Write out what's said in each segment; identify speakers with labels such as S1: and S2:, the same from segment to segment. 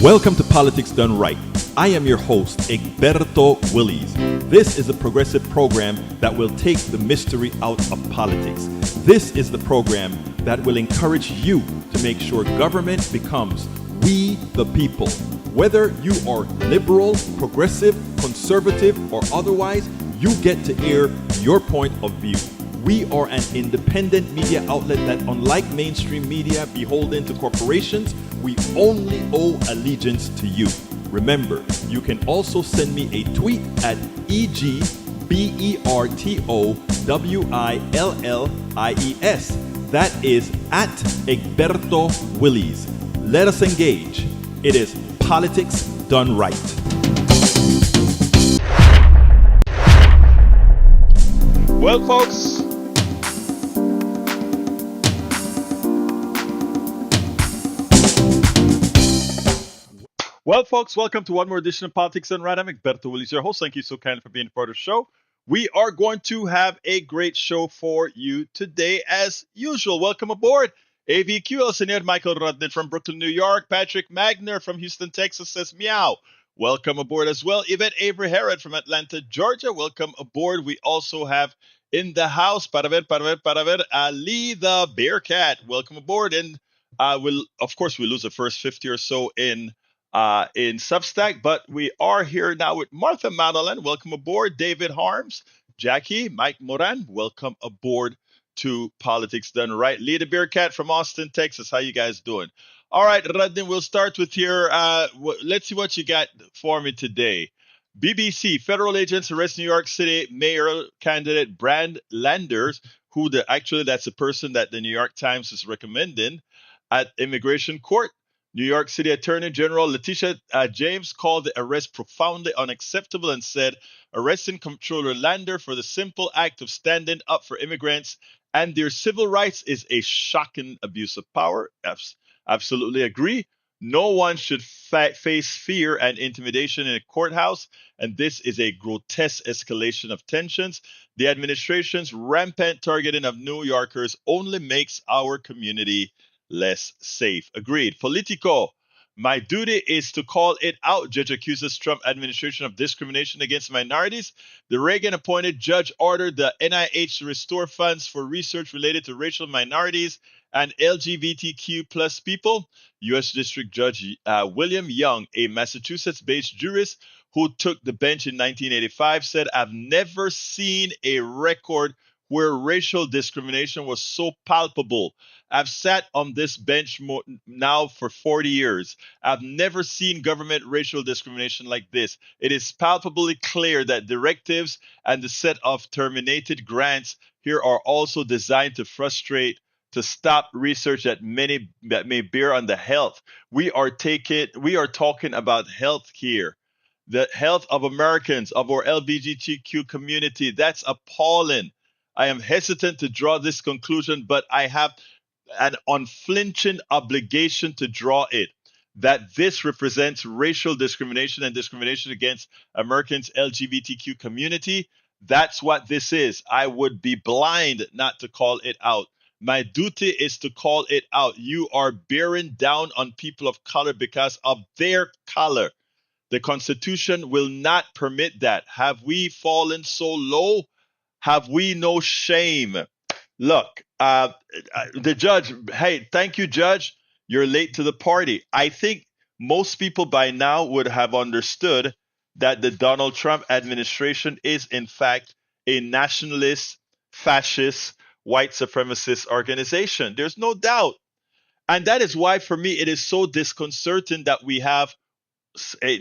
S1: Welcome to Politics Done Right. I am your host, Egberto Willies. This is a progressive program that will take the mystery out of politics. This is the program that will encourage you to make sure government becomes we the people. Whether you are liberal, progressive, conservative, or otherwise, you get to air your point of view. We are an independent media outlet that, unlike mainstream media beholden to corporations, we only owe allegiance to you. Remember, you can also send me a tweet at EGBERTOWILLIES. That is at Egberto Willies. Let us engage. It is Politics Done Right.
S2: Well, folks, welcome to one more edition of Politics Done Right. I'm Egberto Willies, your host. Thank you so kindly for being part of the show. We are going to have a great show for you today, as usual. Welcome aboard. AVQ, El Señor Michael Rodney from Brooklyn, New York. Patrick Magner from Houston, Texas says meow. Welcome aboard as well. Yvette Avery Herod from Atlanta, Georgia. Welcome aboard. We also have in the house, para ver, Ali the Bearcat. Welcome aboard. And we lose the first 50 or so in Substack, but we are here now with Martha Madeline. Welcome aboard. David Harms, Jackie, Mike Moran. Welcome aboard to Politics Done Right. Lee the Bearcat from Austin, Texas. How you guys doing? All right, Radin, we'll start with your, let's see what you got for me today. BBC, federal agents arrest New York City mayor candidate Brand Landers, that's the person that the New York Times is recommending, at immigration court. New York City Attorney General Letitia James called the arrest profoundly unacceptable and said arresting Comptroller Lander for the simple act of standing up for immigrants and their civil rights is a shocking abuse of power. Absolutely agree. No one should face fear and intimidation in a courthouse, and this is a grotesque escalation of tensions. The administration's rampant targeting of New Yorkers only makes our community less safe. Agreed. Politico, my duty is to call it out. Judge accuses Trump administration of discrimination against minorities. The Reagan-appointed judge ordered the NIH to restore funds for research related to racial minorities and LGBTQ plus people. U.S. District Judge William Young, a Massachusetts-based jurist who took the bench in 1985, said, "I've never seen a record where racial discrimination was so palpable. I've sat on this bench now for 40 years. I've never seen government racial discrimination like this. It is palpably clear that directives and the set of terminated grants here are also designed to stop research that may bear on the health. We are talking about health here. The health of Americans, of our LGBTQ community. That's appalling. I am hesitant to draw this conclusion, but I have an unflinching obligation to draw it, that this represents racial discrimination and discrimination against Americans' LGBTQ community. That's what this is. I would be blind not to call it out. My duty is to call it out. You are bearing down on people of color because of their color. The Constitution will not permit that. Have we fallen so low? Have we no shame? Look, the judge, hey, thank you, Judge. You're late to the party. I think most people by now would have understood that the Donald Trump administration is, in fact, a nationalist, fascist, white supremacist organization. There's no doubt. And that is why, for me, it is so disconcerting that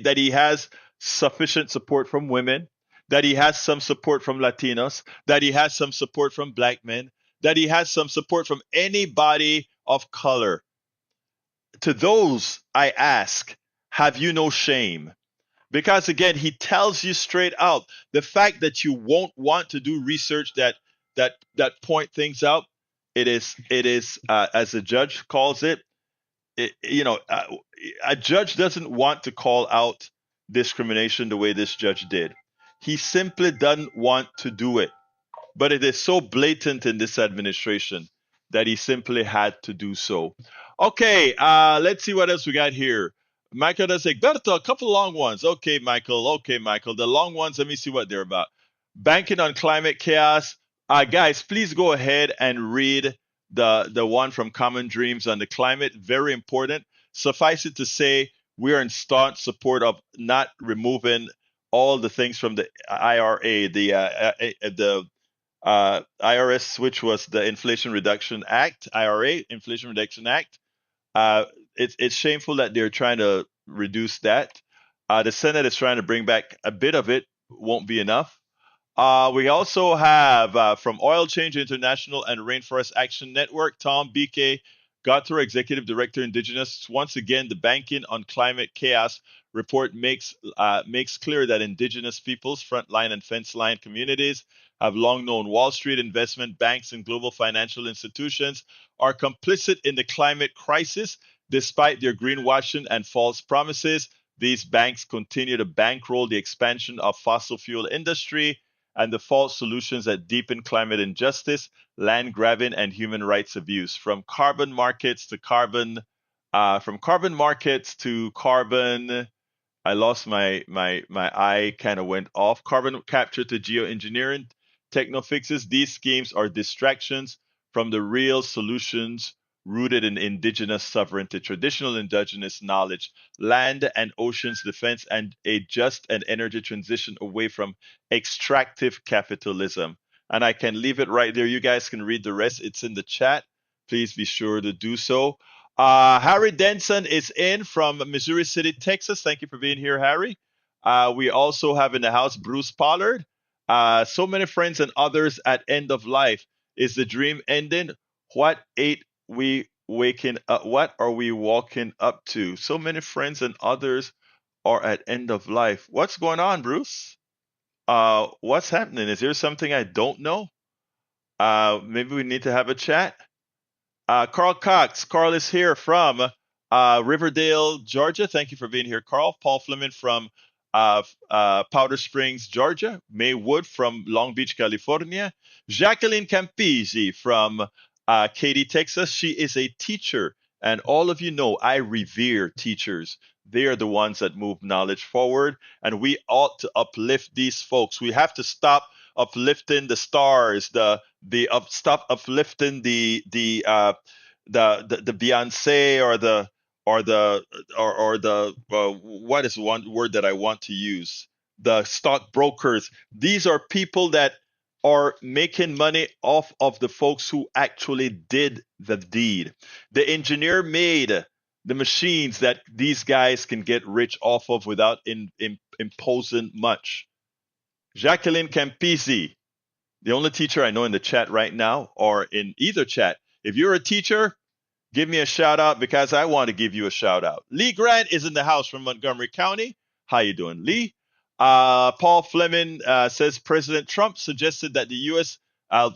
S2: that he has sufficient support from women, that he has some support from Latinos, that he has some support from black men, that he has some support from anybody of color. To those, I ask, have you no shame? Because again, he tells you straight out, the fact that you won't want to do research that point things out, it is as the judge calls it, a judge doesn't want to call out discrimination the way this judge did. He simply doesn't want to do it. But it is so blatant in this administration that he simply had to do so. Okay, let's see what else we got here. Michael does say, Berto, a couple long ones. Okay, Michael. Okay, Michael. The long ones, let me see what they're about. Banking on climate chaos. Guys, please go ahead and read the one from Common Dreams on the climate. Very important. Suffice it to say, we are in staunch support of not removing all the things from the IRA, the IRS, which was the Inflation Reduction Act, IRA, Inflation Reduction Act. Uh, it's shameful that they're trying to reduce that. The Senate is trying to bring back a bit of it. Won't be enough. We also have from Oil Change International and Rainforest Action Network, Tom BK, Gator, Executive Director, Indigenous. Once again, the Banking on Climate Chaos report makes clear that Indigenous peoples, frontline and fence line communities, have long known Wall Street investment banks and global financial institutions are complicit in the climate crisis, despite their greenwashing and false promises. These banks continue to bankroll the expansion of fossil fuel industry and the false solutions that deepen climate injustice, land grabbing, and human rights abuse. From carbon markets to carbon. I lost my eye kind of went off. Carbon capture to geoengineering techno fixes. These schemes are distractions from the real solutions rooted in indigenous sovereignty, traditional indigenous knowledge, land and oceans defense, and a just and energy transition away from extractive capitalism. And I can leave it right there. You guys can read the rest. It's in the chat. Please be sure to do so. Harry Denson is in from Missouri City, Texas. Thank you for being here, Harry. We also have in the house Bruce Pollard. So many friends and others at end of life. Is the dream ending? What ate we waking up? What are we walking up to? So many friends and others are at end of life. What's going on, Bruce? What's happening? Is there something I don't know? Maybe we need to have a chat. Carl Cox. Carl is here from Riverdale, Georgia. Thank you for being here, Carl. Paul Fleming from Powder Springs, Georgia. May Wood from Long Beach, California. Jacqueline Campisi from Katy, Texas. She is a teacher. And all of you know I revere teachers. They are the ones that move knowledge forward. And we ought to uplift these folks. We have to stop uplifting the stars, stop uplifting the Beyonce or the what is one word that I want to use? The stockbrokers. These are people that are making money off of the folks who actually did the deed. The engineer made the machines that these guys can get rich off of without imposing much. Jacqueline Campisi, the only teacher I know in the chat right now, or in either chat. If you're a teacher, give me a shout out because I want to give you a shout out. Lee Grant is in the house from Montgomery County. How you doing, Lee? Paul Fleming says President Trump suggested that the U.S. I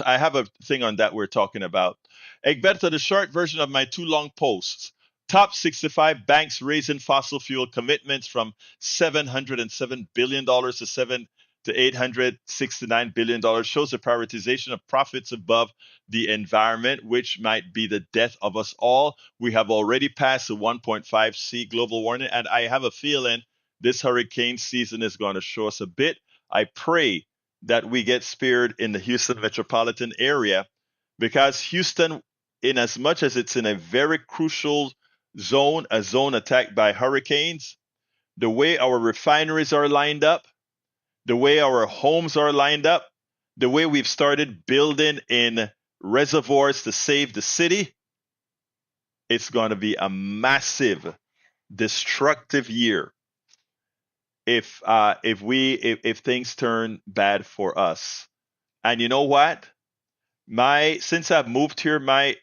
S2: have a thing on that we're talking about. Egberto, the short version of my two long posts. Top 65 banks raising fossil fuel commitments from $707 billion to $869 billion shows the prioritization of profits above the environment, which might be the death of us all. We have already passed the 1.5 C global warming, and I have a feeling this hurricane season is going to show us a bit. I pray that we get spared in the Houston metropolitan area because Houston, in as much as it's in a very crucial zone, a zone attacked by hurricanes, the way our refineries are lined up, the way our homes are lined up, the way we've started building in reservoirs to save the city, it's going to be a massive, destructive year if things turn bad for us. And you know what? Since I've moved here, my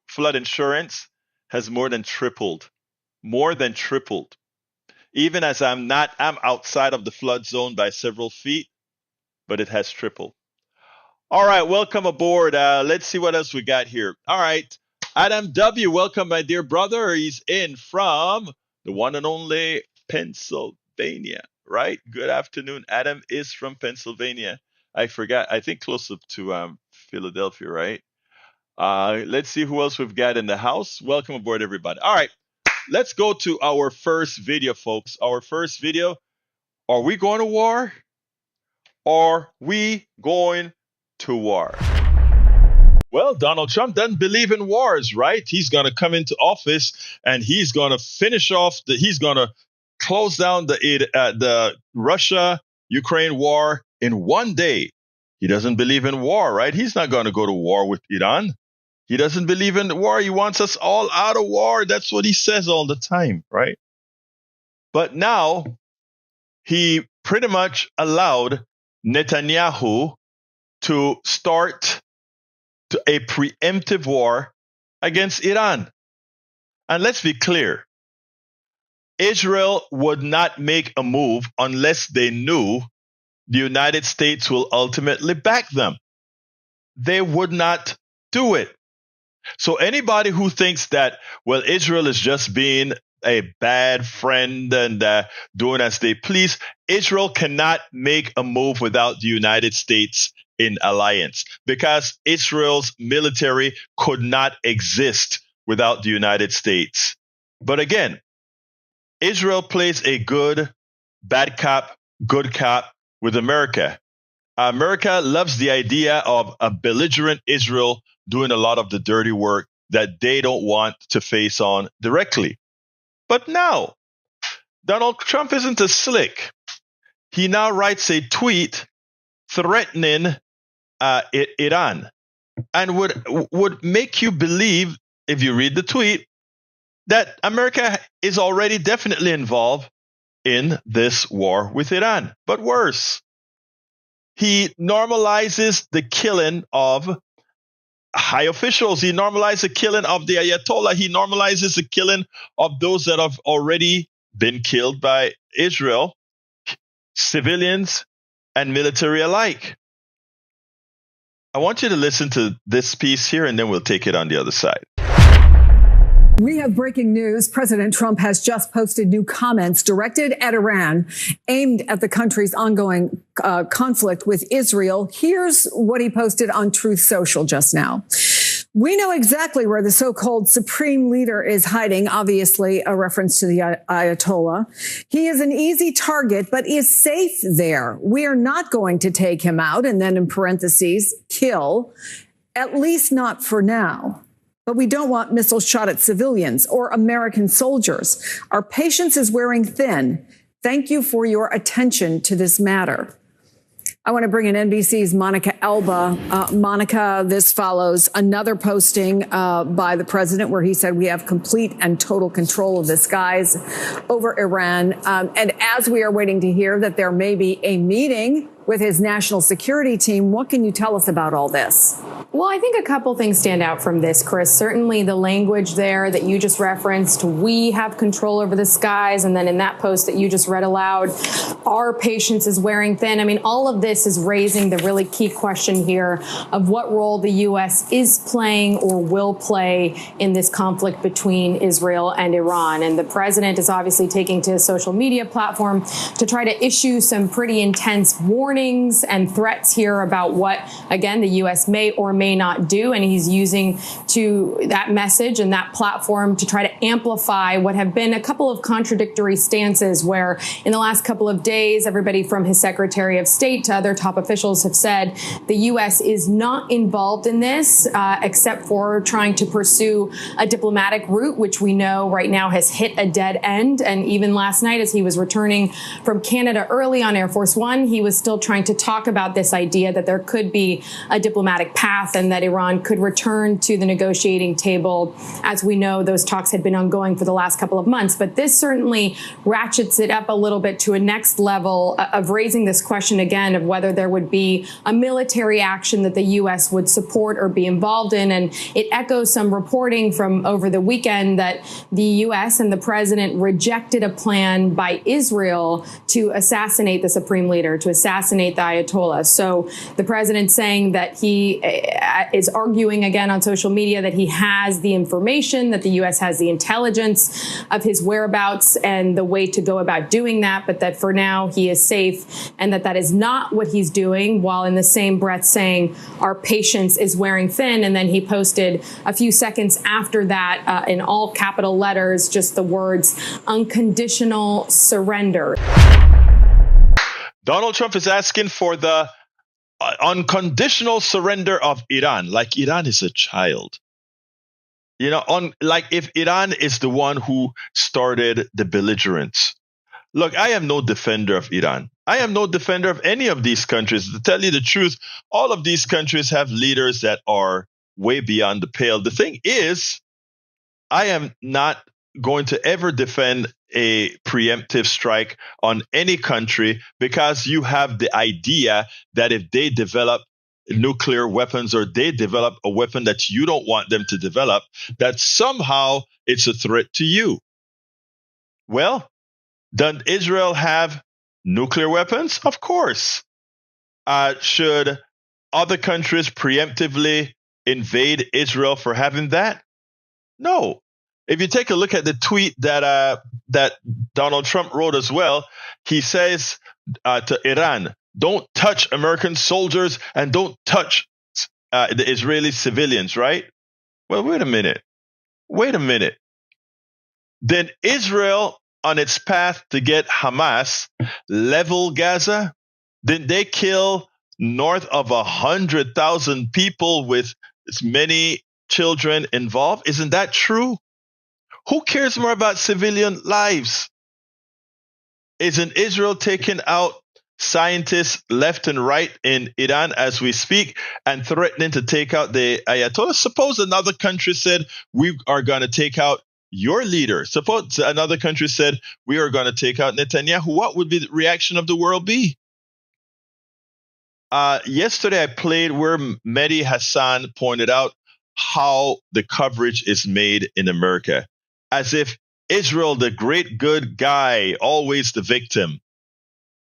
S2: flood insurance has more than tripled. Even as I'm outside of the flood zone by several feet, but it has tripled. All right, welcome aboard. Let's see what else we got here. All right, Adam W., welcome, my dear brother. He's in from the one and only Pennsylvania, right? Good afternoon. Adam is from Pennsylvania. I forgot. I think close up to Philadelphia, right? Let's see who else we've got in the house. Welcome aboard, everybody. All right. let's go to our first video, folks. Our first video. Are we going to war? Are we going to war? Well, Donald Trump doesn't believe in wars, right? He's going to come into office and he's going to finish off he's going to close down the Russia-Ukraine war in one day. He doesn't believe in war, right? He's not going to go to war with Iran. He doesn't believe in war. He wants us all out of war. That's what he says all the time, right? But now he pretty much allowed Netanyahu to start a preemptive war against Iran. And let's be clear. Israel would not make a move unless they knew the United States will ultimately back them. They would not do it. So anybody who thinks that, well, Israel is just being a bad friend and doing as they please, Israel cannot make a move without the United States in alliance, because Israel's military could not exist without the United States. But again, Israel plays a bad cop, good cop with America. America loves the idea of a belligerent Israel doing a lot of the dirty work that they don't want to face on directly. But now, Donald Trump isn't as slick. He now writes a tweet threatening Iran, and would make you believe, if you read the tweet, that America is already definitely involved in this war with Iran. But worse, he normalizes the killing of high officials. He normalizes the killing of the Ayatollah. He normalizes the killing of those that have already been killed by Israel, civilians and military alike. I want you to listen to this piece here, and then we'll take it on the other side.
S3: We have breaking news. President Trump has just posted new comments directed at Iran, aimed at the country's ongoing conflict with Israel. Here's what he posted on Truth Social just now. We know exactly where the so-called supreme leader is hiding, obviously a reference to the Ayatollah. He is an easy target, but is safe there. We are not going to take him out, and then in parentheses, kill, at least not for now. But we don't want missiles shot at civilians or American soldiers. Our patience is wearing thin. Thank you for your attention to this matter. I want to bring in NBC's Monica Elba. Monica, this follows another posting by the president where he said we have complete and total control of the skies over Iran. And as we are waiting to hear that there may be a meeting with his national security team, what can you tell us about all this?
S4: Well, I think a couple things stand out from this, Chris. Certainly the language there that you just referenced, we have control over the skies. And then in that post that you just read aloud, our patience is wearing thin. I mean, all of this is raising the really key question here of what role the U.S. is playing or will play in this conflict between Israel and Iran. And the president is obviously taking to his social media platform to try to issue some pretty intense warnings and threats here about what, again, the U.S. may or may not do. And he's using that message and that platform to try to amplify what have been a couple of contradictory stances where in the last couple of days, everybody from his Secretary of State to other top officials have said the U.S. is not involved in this except for trying to pursue a diplomatic route, which we know right now has hit a dead end. And even last night, as he was returning from Canada early on Air Force One, he was still trying to talk about this idea that there could be a diplomatic path and that Iran could return to the negotiating table. As we know, those talks had been ongoing for the last couple of months. But this certainly ratchets it up a little bit to a next level of raising this question again of whether there would be a military action that the U.S. would support or be involved in. And it echoes some reporting from over the weekend that the U.S. and the president rejected a plan by Israel to assassinate the supreme leader, to assassinate assassinate the Ayatollah. So the president saying that he is arguing again on social media that he has the information, that the U.S. has the intelligence of his whereabouts and the way to go about doing that, but that for now he is safe and that is not what he's doing, while in the same breath saying our patience is wearing thin. And then he posted a few seconds after that in all capital letters, just the words unconditional surrender.
S2: Donald Trump is asking for the unconditional surrender of Iran, like Iran is a child. You know, like if Iran is the one who started the belligerence. Look, I am no defender of Iran. I am no defender of any of these countries. To tell you the truth, all of these countries have leaders that are way beyond the pale. The thing is, I am not going to ever defend a preemptive strike on any country because you have the idea that if they develop nuclear weapons or they develop a weapon that you don't want them to develop, that somehow it's a threat to you. Well, does Israel have nuclear weapons? Of course. Should other countries preemptively invade Israel for having that? No. If you take a look at the tweet that Donald Trump wrote as well, he says to Iran, don't touch American soldiers and don't touch the Israeli civilians, right? Well, wait a minute. Then Israel, on its path to get Hamas, level Gaza? Did they kill north of 100,000 people with as many children involved? Isn't that true? Who cares more about civilian lives? Isn't Israel taking out scientists left and right in Iran as we speak and threatening to take out the Ayatollah? Suppose another country said, we are going to take out your leader. Suppose another country said, we are going to take out Netanyahu. What would be the reaction of the world be? Yesterday I played where Mehdi Hassan pointed out how the coverage is made in America, as if Israel, the great good guy, always the victim,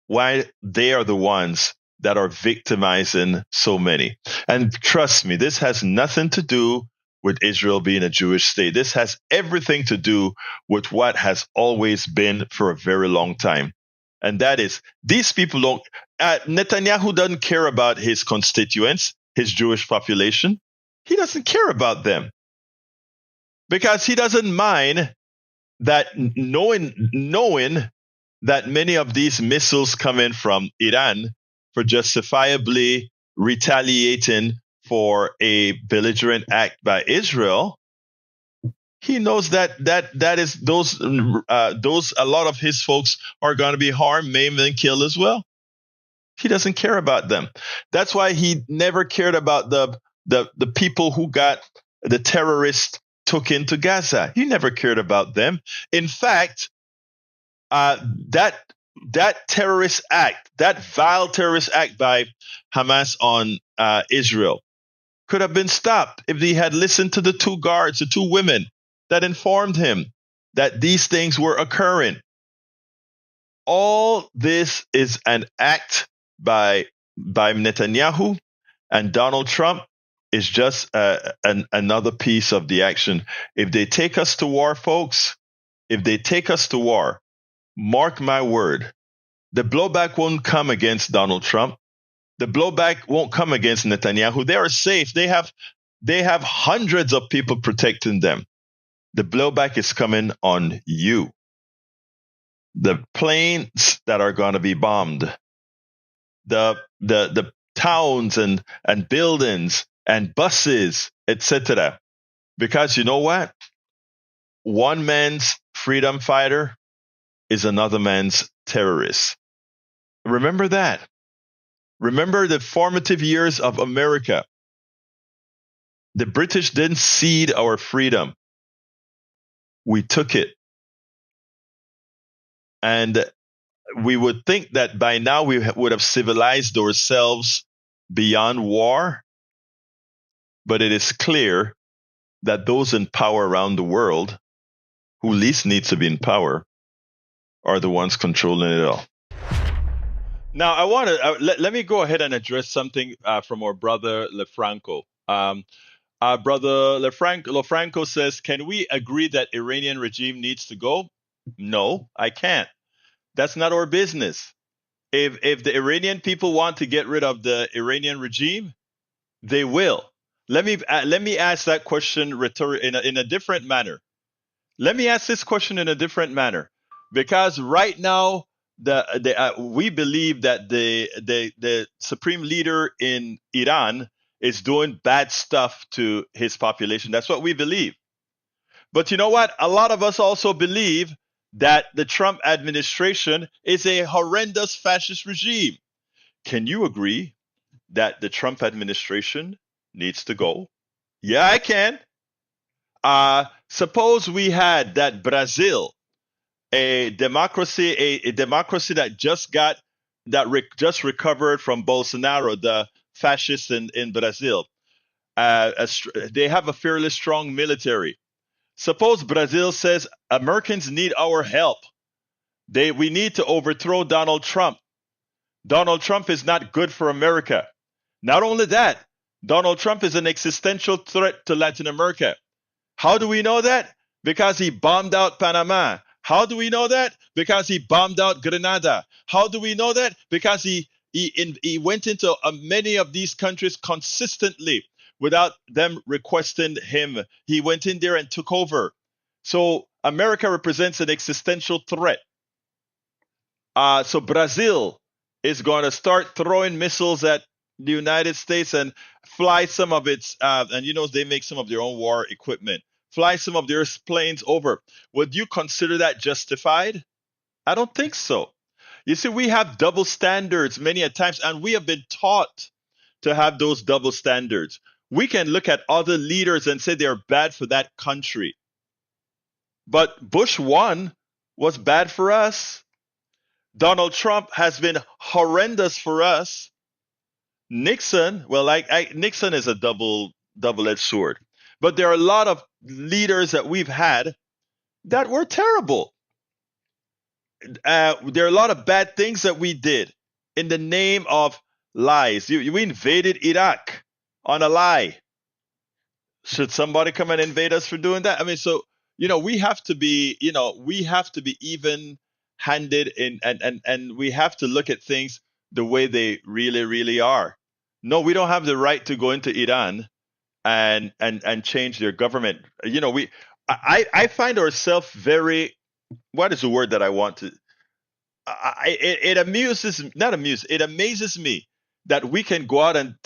S2: while they are the ones that are victimizing so many. And trust me, this has nothing to do with Israel being a Jewish state. This has everything to do with what has always been for a very long time. And that is, these people don't, Netanyahu doesn't care about his constituents, his Jewish population. He doesn't care about them because he doesn't mind that knowing that many of these missiles come in from Iran for justifiably retaliating for a belligerent act by Israel. He knows that is those a lot of his folks are going to be harmed, maimed, and killed as well. He doesn't care about them. That's why he never cared about the people who got the terrorists took into Gaza. He never cared about them. In fact, that terrorist act, that vile terrorist act by Hamas on Israel, could have been stopped if he had listened to the two guards, the two women that informed him that these things were occurring. All this is an act by Netanyahu, and Donald Trump is just another piece of the action. If they take us to war, folks, if they take us to war, mark my word, the blowback won't come against Donald Trump. The blowback won't come against Netanyahu. They are safe. They have hundreds of people protecting them. The blowback is coming on you. The planes that are going to be bombed, the towns and buildings and buses, etc. Because you know what? One man's freedom fighter is another man's terrorist. Remember that. Remember the formative years of America. The British didn't cede our freedom. We took it. And we would think that by now we would have civilized ourselves beyond war. But it is clear that those in power around the world, who least need to be in power, are the ones controlling it all. Now, I want to let me go ahead and address something from our brother Lefranco. Our brother Lefranco says, "Can we agree that Iranian regime needs to go?" No, I can't. That's not our business. If the Iranian people want to get rid of the Iranian regime, they will. Let me ask that question in a different manner. Let me ask this question in a different manner, because right now we believe that the supreme leader in Iran is doing bad stuff to his population. That's what we believe. But you know what? A lot of us also believe that the Trump administration is a horrendous fascist regime. Can you agree that the Trump administration needs to go? Yeah, I can. Suppose we had that Brazil, a democracy that just recovered from Bolsonaro, the fascists in Brazil. They have a fairly strong military. Suppose Brazil says Americans need our help. We need to overthrow Donald Trump. Donald Trump is not good for America. Not only that, Donald Trump is an existential threat to Latin America. How do we know that? Because he bombed out Panama. How do we know that? Because he bombed out Grenada. How do we know that? Because he went into many of these countries consistently without them requesting him. He went in there and took over. So America represents an existential threat. So Brazil is going to start throwing missiles at the United States and fly some of its, and they make some of their own war equipment, fly some of their planes over. Would you consider that justified? I don't think so. You see, we have double standards many a times, and we have been taught to have those double standards. We can look at other leaders and say they're bad for that country. But Bush 1 was bad for us. Donald Trump has been horrendous for us. Nixon, Nixon is a double-edged sword. But there are a lot of leaders that we've had that were terrible. There are a lot of bad things that we did in the name of lies. We invaded Iraq on a lie. Should somebody come and invade us for doing that? I mean, so we have to be even-handed and we have to look at things the way they really, really are. No, we don't have the right to go into Iran and change their government. I find ourselves very, what is the word that I want to? It amazes me that we can go out and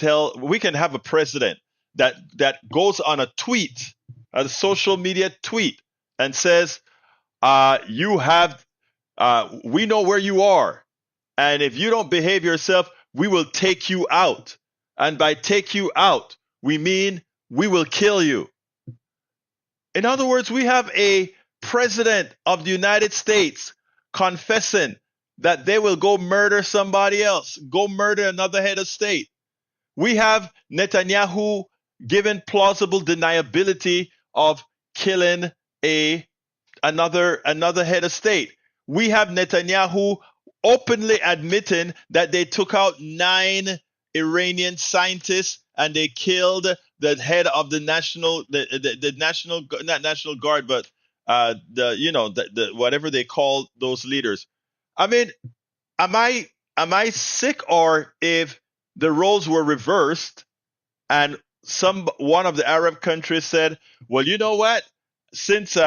S2: we can have a president that goes on a tweet, a social media tweet, and says, we know where you are, and if you don't behave yourself, we will take you out. And by take you out, we mean we will kill you. In other words, we have a president of the United States confessing that they will go murder somebody else, go murder another head of state. We have Netanyahu given plausible deniability of killing another head of state. We have Netanyahu openly admitting that they took out 9 Iranian scientists and they killed the head of the not National Guard, but the whatever they call those leaders. I mean, am I sick, or if the roles were reversed and one of the Arab countries said, well, you know what? Since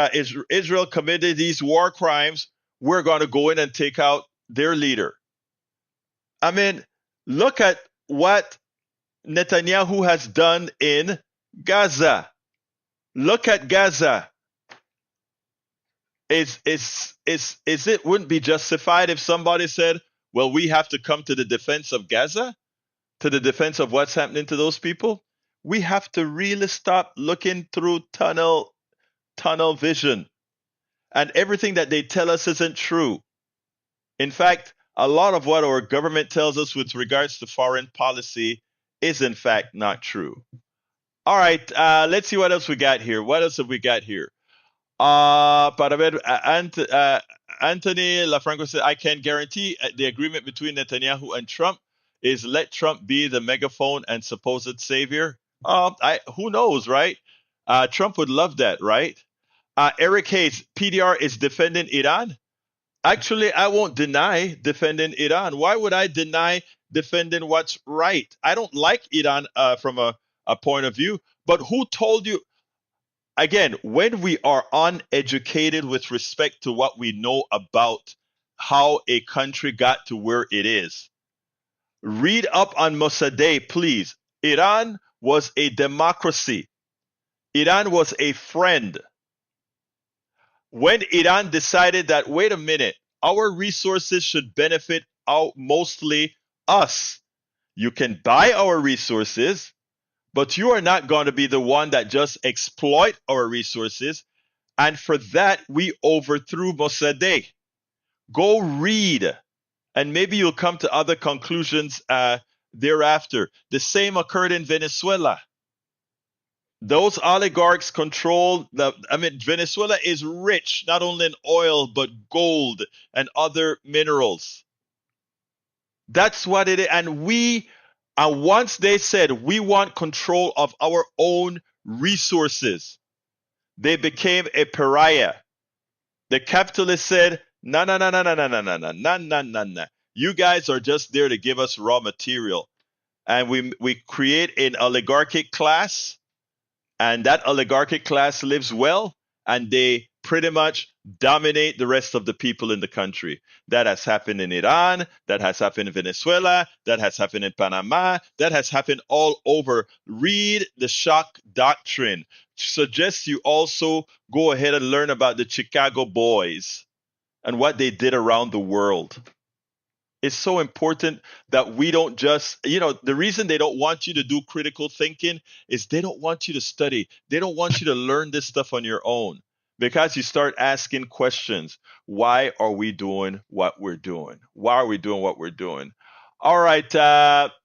S2: Israel committed these war crimes, we're going to go in and take out their leader. I mean, look at what Netanyahu has done in Gaza. Look at Gaza. Is it wouldn't be justified if somebody said, well, we have to come to the defense of Gaza, to the defense of what's happening to those people? We have to really stop looking through tunnel vision. And everything that they tell us isn't true. In fact, a lot of what our government tells us with regards to foreign policy is in fact not true. All right, let's see what else we got here. What else have we got here? Para ver, Anthony LaFranco said, I can guarantee the agreement between Netanyahu and Trump is let Trump be the megaphone and supposed savior. Who knows, right? Trump would love that, right? Eric Hayes, PDR is defending Iran. Actually, I won't deny defending Iran. Why would I deny defending what's right? I don't like Iran from a point of view, but who told you? Again, when we are uneducated with respect to what we know about how a country got to where it is, read up on Mossadegh, please. Iran was a democracy. Iran was a friend. When Iran decided that, wait a minute, our resources should benefit mostly us. You can buy our resources, but you are not going to be the one that just exploit our resources. And for that, we overthrew Mossadegh. Go read, and maybe you'll come to other conclusions thereafter. The same occurred in Venezuela. Those oligarchs control Venezuela is rich, not only in oil, but gold and other minerals. That's what it is. And once they said, we want control of our own resources, they became a pariah. The capitalists said, no, no, no, no, no, no, no, no, no, no, no, no, no. You guys are just there to give us raw material. And we create an oligarchic class, and that oligarchic class lives well, and they pretty much dominate the rest of the people in the country. That has happened in Iran, that has happened in Venezuela, that has happened in Panama, that has happened all over. Read the shock doctrine. Suggest you also go ahead and learn about the Chicago Boys and what they did around the world. It's so important that we don't just, the reason they don't want you to do critical thinking is they don't want you to study. They don't want you to learn this stuff on your own, because you start asking questions. Why are we doing what we're doing? Why are we doing what we're doing? All right.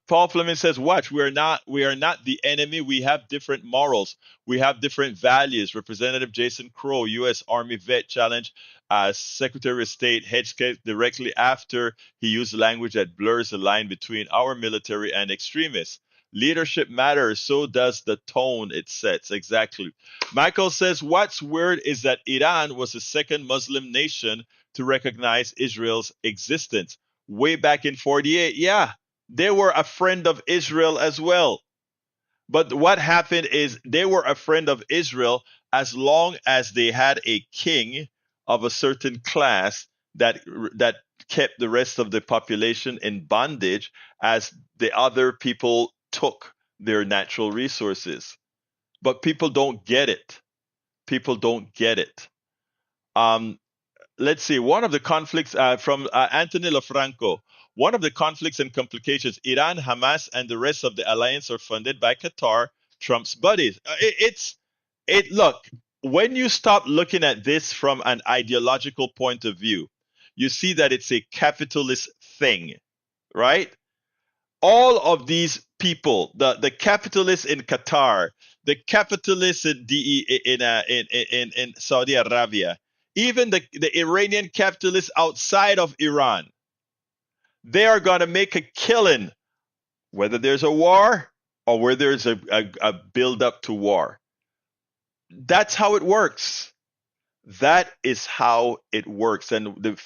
S2: Paul Fleming says, watch, we are not the enemy. We have different morals. We have different values. Representative Jason Crow, U.S. Army vet, challenged Secretary of State Hedgepeth directly after he used language that blurs the line between our military and extremists. Leadership matters, so does the tone it sets. Exactly. Michael says, what's weird is that Iran was the second Muslim nation to recognize Israel's existence. Way back in 48, yeah, they were a friend of Israel as well. But what happened is they were a friend of Israel as long as they had a king of a certain class that kept the rest of the population in bondage as the other people took their natural resources. But people don't get it. People don't get it. Let's see. One of the conflicts from Anthony LaFranco. One of the conflicts and complications, Iran, Hamas, and the rest of the alliance are funded by Qatar, Trump's buddies. Look, when you stop looking at this from an ideological point of view, you see that it's a capitalist thing, right? All of these people, the capitalists in Qatar, the capitalists in Saudi Arabia, even the Iranian capitalists outside of Iran, they are going to make a killing, whether there's a war or where there's a build up to war. That's how it works. That is how it works. And the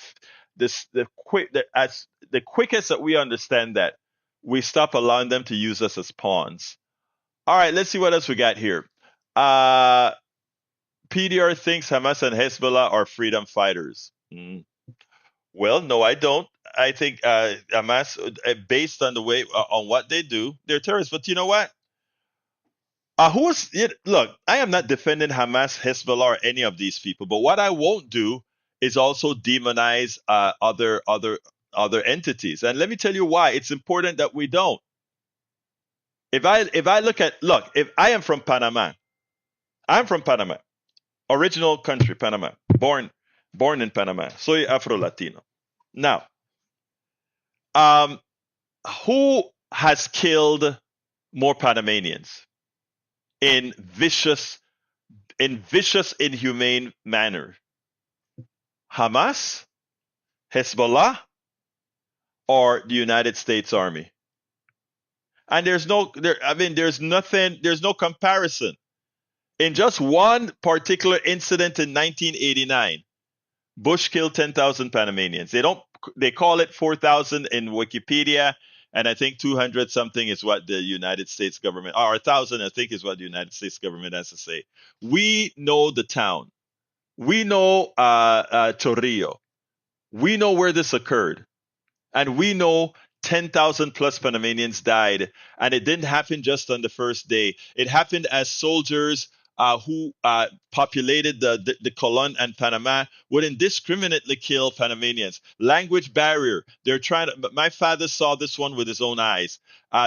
S2: quickest that we understand that, we stop allowing them to use us as pawns. All right, let's see what else we got here. PDR thinks Hamas and Hezbollah are freedom fighters. Well, no, I don't. I think Hamas, based on the way on what they do, they're terrorists. But you know what? Look, I am not defending Hamas, Hezbollah, or any of these people. But what I won't do is also demonize other entities. And let me tell you why. It's important that we don't. If I am from Panama, I'm from Panama, original country, Panama, born in Panama, soy Afro-Latino. Now, who has killed more Panamanians in vicious, inhumane manner? Hamas Hezbollah or the United States Army? And there's no comparison. In just one particular incident in 1989, Bush killed 10,000 Panamanians. They call it 4,000 in Wikipedia, and I think 200 something is what the United States government, or 1,000 I think is what the United States government has to say. We know the town. We know Chorrillo. We know where this occurred. And we know 10,000 plus Panamanians died. And it didn't happen just on the first day. It happened as soldiers who populated the Colon and Panama would indiscriminately kill Panamanians. Language barrier. They're trying to. My father saw this one with his own eyes.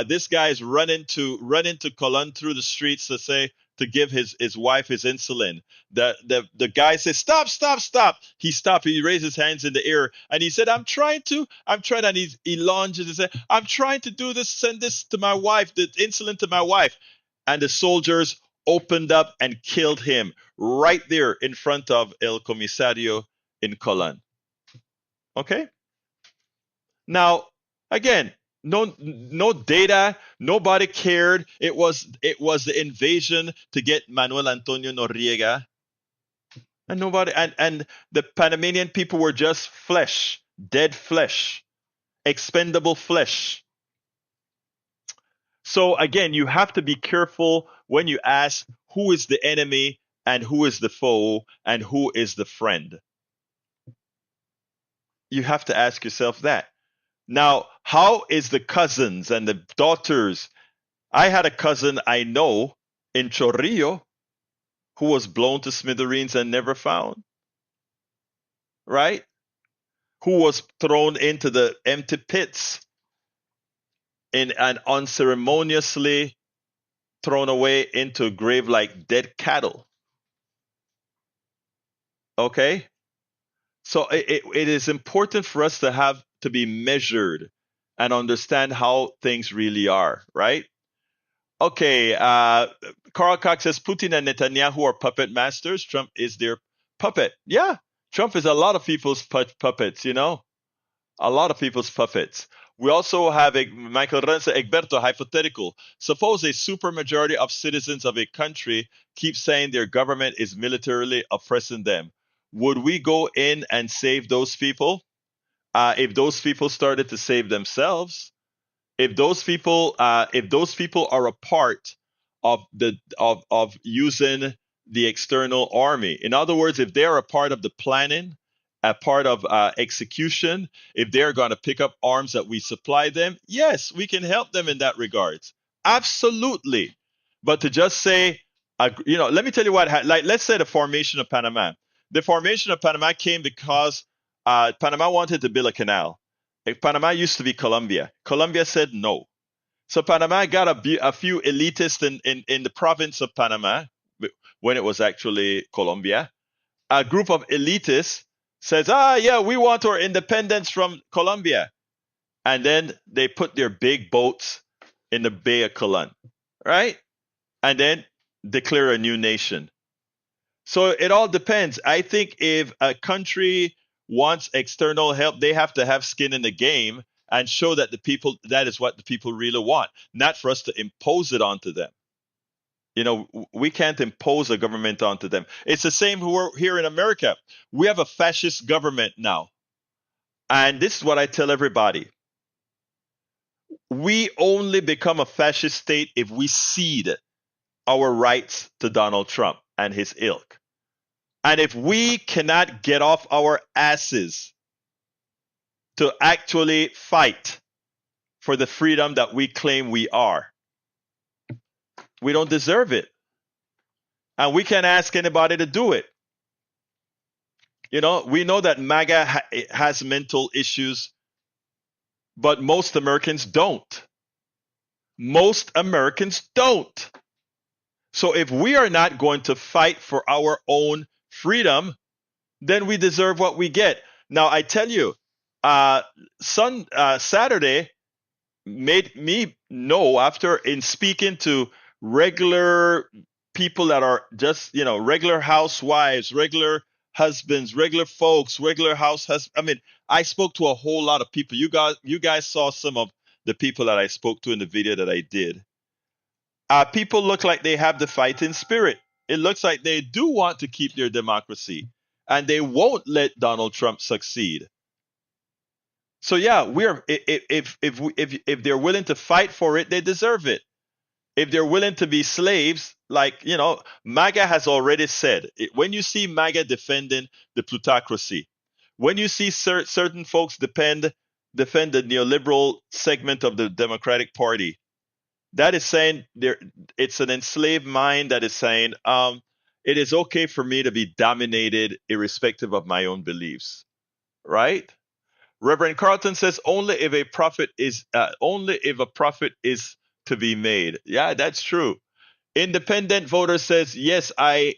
S2: This guy is run into Colon through the streets to give his wife his insulin. The guy says, stop. He stopped. He raised his hands in the air and he said, I'm trying, and he lunges and said, I'm trying to do this, send this to my wife, the insulin to my wife. And the soldiers opened up and killed him right there in front of El Comisario in Colon. Okay? Now, again, no data, nobody cared. It was the invasion to get Manuel Antonio Noriega. And the Panamanian people were just flesh, dead flesh, expendable flesh. So again, you have to be careful when you ask who is the enemy and who is the foe and who is the friend. You have to ask yourself that. Now, how is the cousins and the daughters? I had a cousin I know in Chorrillo who was blown to smithereens and never found. Right? Who was thrown into the empty pits and unceremoniously thrown away into a grave like dead cattle. Okay? So it is important for us to be measured and understand how things really are, right? Okay, Carl Cox says Putin and Netanyahu are puppet masters. Trump is their puppet. Yeah, Trump is a lot of people's puppets, a lot of people's puppets. We also have Michael Renza Egberto, hypothetical. Suppose a supermajority of citizens of a country keep saying their government is militarily oppressing them. Would we go in and save those people? If those people started to save themselves, if those people are a part of using the external army, in other words, if they are a part of the planning, a part of execution, if they're going to pick up arms that we supply them, yes, we can help them in that regards. Absolutely. But to just say, let me tell you what, let's say the formation of Panama. The formation of Panama came because Panama wanted to build a canal. Panama used to be Colombia. Colombia said no. So Panama got a few elitists in the province of Panama, when it was actually Colombia. A group of elitists says, yeah, we want our independence from Colombia. And then they put their big boats in the Bay of Colon, right? And then declare a new nation. So it all depends. I think if a country wants external help, they have to have skin in the game and show that that is what the people really want, not for us to impose it onto them. We can't impose a government onto them. It's the same here in America. We have a fascist government now. And this is what I tell everybody. We only become a fascist state if we cede our rights to Donald Trump and his ilk. And if we cannot get off our asses to actually fight for the freedom that we claim we are, we don't deserve it. And we can't ask anybody to do it. We know that MAGA has mental issues, but most Americans don't. Most Americans don't. So if we are not going to fight for our own freedom, then we deserve what we get. Now, I tell you, Saturday made me know, after in speaking to regular people that are just, regular housewives, regular husbands, regular folks, regular house husbands. I mean, I spoke to a whole lot of people. You guys saw some of the people that I spoke to in the video that I did. People look like they have the fighting spirit. It looks like they do want to keep their democracy, and they won't let Donald Trump succeed. So yeah, we're if they're willing to fight for it, they deserve it. If they're willing to be slaves, like MAGA has already said, when you see MAGA defending the plutocracy, when you see certain folks defend the neoliberal segment of the Democratic Party, that is saying it's an enslaved mind that is saying it is okay for me to be dominated irrespective of my own beliefs, right? Reverend Carlton says only if a profit is to be made. Yeah, that's true. Independent voter says yes. I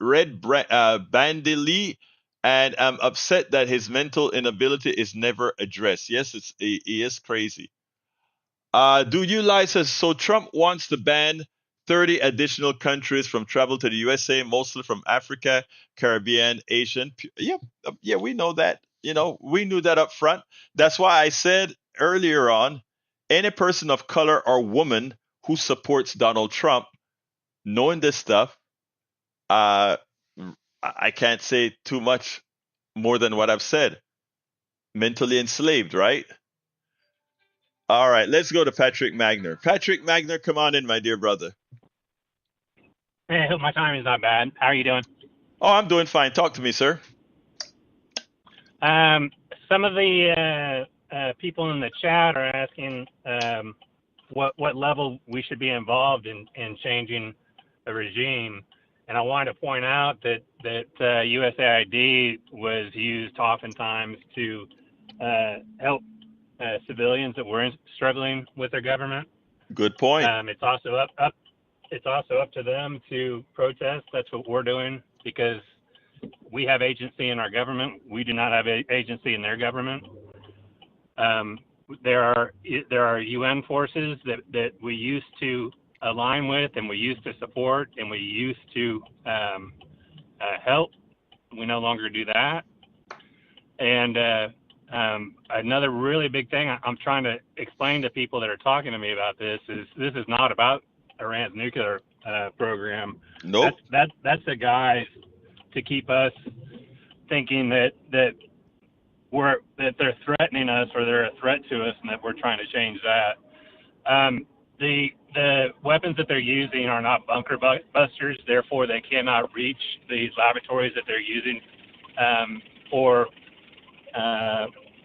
S2: read Bandy Lee, and I'm upset that his mental inability is never addressed. Yes, he is crazy. Do you lie says so? Trump wants to ban 30 additional countries from travel to the USA, mostly from Africa, Caribbean, Asian. Yeah, yeah, we know that. We knew that up front. That's why I said earlier on, any person of color or woman who supports Donald Trump, knowing this stuff, uh, I can't say too much more than what I've said. Mentally enslaved, right? All right, let's go to Patrick Magner. Patrick Magner, come on in, my dear brother.
S5: Hey, I hope my timing is not bad. How are you doing?
S2: Oh, I'm doing fine. Talk to me, sir.
S5: Some of the people in the chat are asking what level we should be involved in changing the regime. And I wanted to point out that USAID was used oftentimes to help civilians that were struggling with their government.
S2: Good point.
S5: It's also up to them to protest. That's what we're doing because we have agency in our government. We do not have agency in their government. There are UN forces that we used to align with and we used to support and we used to help. We no longer do that. And another really big thing I'm trying to explain to people that are talking to me about this is not about Iran's nuclear program.
S2: Nope.
S5: That's the guys to keep us thinking that they're threatening us or they're a threat to us and that we're trying to change that. The weapons that they're using are not bunker busters, therefore they cannot reach these laboratories that they're using for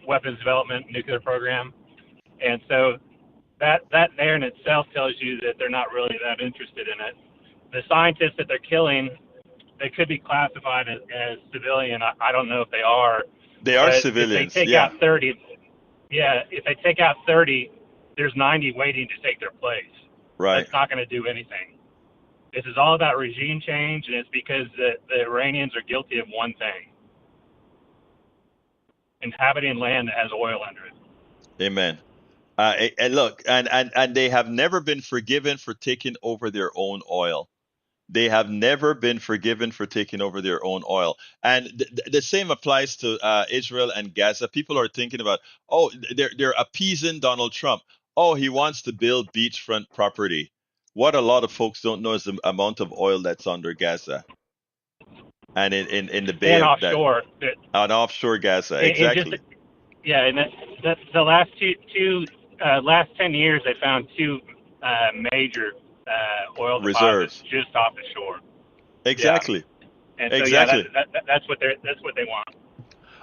S5: weapons development nuclear program. And so that there in itself tells you that they're not really that interested in it. The scientists that they're killing, they could be classified as civilian. I don't know if they are.
S2: They are civilians.
S5: If they take out 30, if they take out 30, there's 90 waiting to take their place.
S2: Right.
S5: That's not going to do anything. This is all about regime change, and it's because the Iranians are guilty of one thing: inhabiting land that has oil under it.
S2: Amen. And look, and they have never been forgiven for taking over their own oil. They have never been forgiven for taking over their own oil. And the same applies to Israel and Gaza. People are thinking about, oh, they're appeasing Donald Trump. Oh, he wants to build beachfront property. What a lot of folks don't know is the amount of oil that's under Gaza. And in the Bay
S5: and
S2: of
S5: offshore.
S2: On offshore Gaza, exactly.
S5: And that's the last last 10 years, they found two major oil
S2: reserves
S5: deposits just off the shore.
S2: Exactly.
S5: Yeah. And so,
S2: exactly.
S5: That's what they want.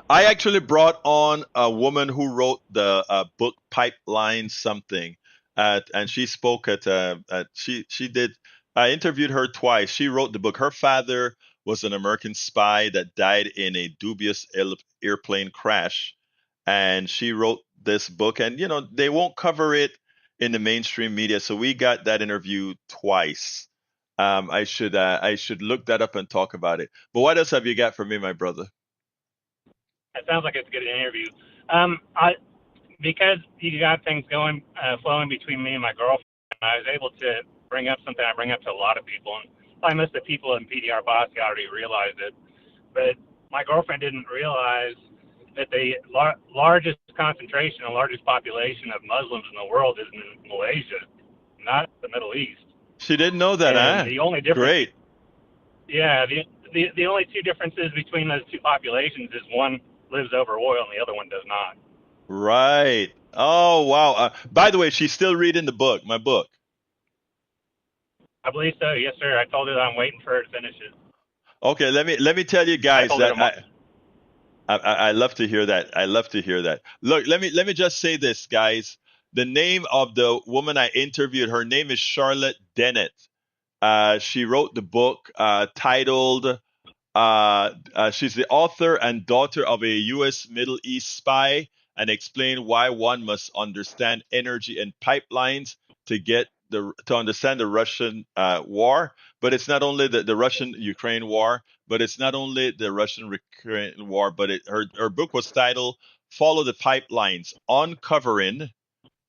S2: I actually brought on a woman who wrote the book Pipeline Something, and she spoke she did. I interviewed her twice. She wrote the book. Her father was an American spy that died in a dubious airplane crash, and she wrote this book. And they won't cover it in the mainstream media, so we got that interview twice. I should look that up and talk about it. But what else have you got for me, my brother?
S5: That sounds like it's a good interview. Because you got things flowing between me and my girlfriend, I was able to bring up something I bring up to a lot of people, and probably most of the people in PDR Boss already realized it. But my girlfriend didn't realize that the largest concentration and largest population of Muslims in the world is in Malaysia, not the Middle East.
S2: She didn't know that,
S5: And the only difference,
S2: Great.
S5: yeah, the only two differences between those two populations is one lives over oil and the other one does not.
S2: Right. Oh, wow. By the way, she's still reading the book, my book.
S5: I believe so. Yes, sir. I told her that I'm waiting for her to finish it.
S2: Okay, let me tell you guys
S5: told her
S2: that I love to hear that. I love to hear that. Look, let me just say this, guys. The name of the woman I interviewed, her name is Charlotte Dennett. She wrote the book titled. She's the author and daughter of a U.S. Middle East spy, and explain why one must understand energy and pipelines to understand the Russian war. But it's not only the Russian-Ukraine war, but it's not only the Russian-Ukraine war, but her book was titled "Follow the Pipelines: Uncovering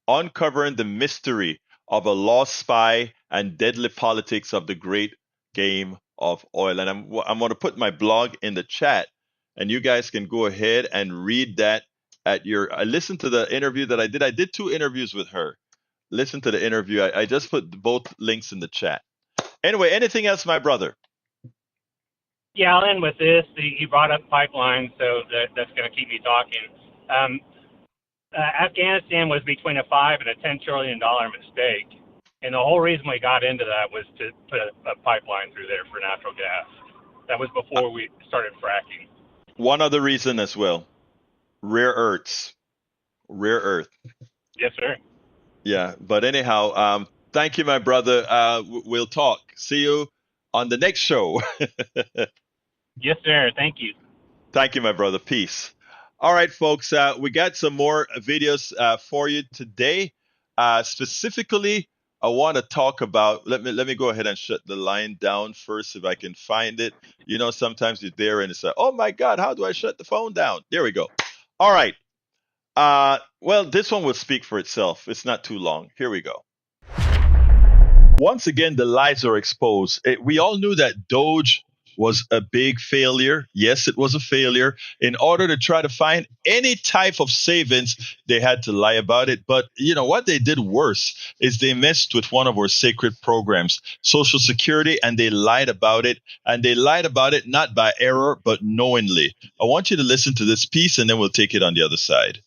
S2: the Mystery of a Lost Spy and Deadly Politics of the Great Game of Oil." And I'm going to put my blog in the chat, and you guys can go ahead and read that at your. I listened to the interview that I did. I did 2 interviews with her. Listen to the interview. I just put both links in the chat. Anyway, anything else, my brother?
S5: Yeah, I'll end with this. You brought up pipelines, so that's going to keep me talking. Afghanistan was between a $5 and a $10 trillion mistake. And the whole reason we got into that was to put a pipeline through there for natural gas. That was before we started fracking.
S2: One other reason as well. Rare earths. Rare earth.
S5: Yes, sir.
S2: Yeah, but anyhow, thank you, my brother. We'll talk. See you on the next show.
S5: Yes, sir. Thank you.
S2: Thank you, my brother. Peace. All right, folks. We got some more videos for you today. Specifically, I want to talk about. Let me go ahead and shut the line down first, if I can find it. You know, sometimes you're there and it's like, oh my God, how do I shut the phone down? There we go. All right. Well, this one will speak for itself. It's not too long. Here we go. Once again, the lies are exposed. We all knew that DOGE was a big failure. Yes, it was a failure. In order to try to find any type of savings, they had to lie about it. But you know what they did worse is they messed with one of our sacred programs, Social Security, and they lied about it. And they lied about it not by error, but knowingly. I want you to listen to this piece, and then we'll take it on the other side.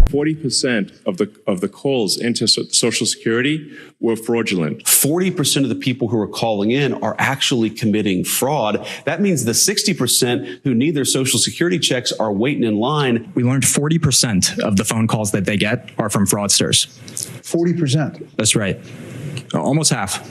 S6: 40% of the calls into Social Security were fraudulent.
S7: 40% of the people who are calling in are actually committing fraud. That means the 60% who need their Social Security checks are waiting in line.
S8: We learned 40% of the phone calls that they get are from fraudsters.
S9: 40%?
S8: That's right. Almost half.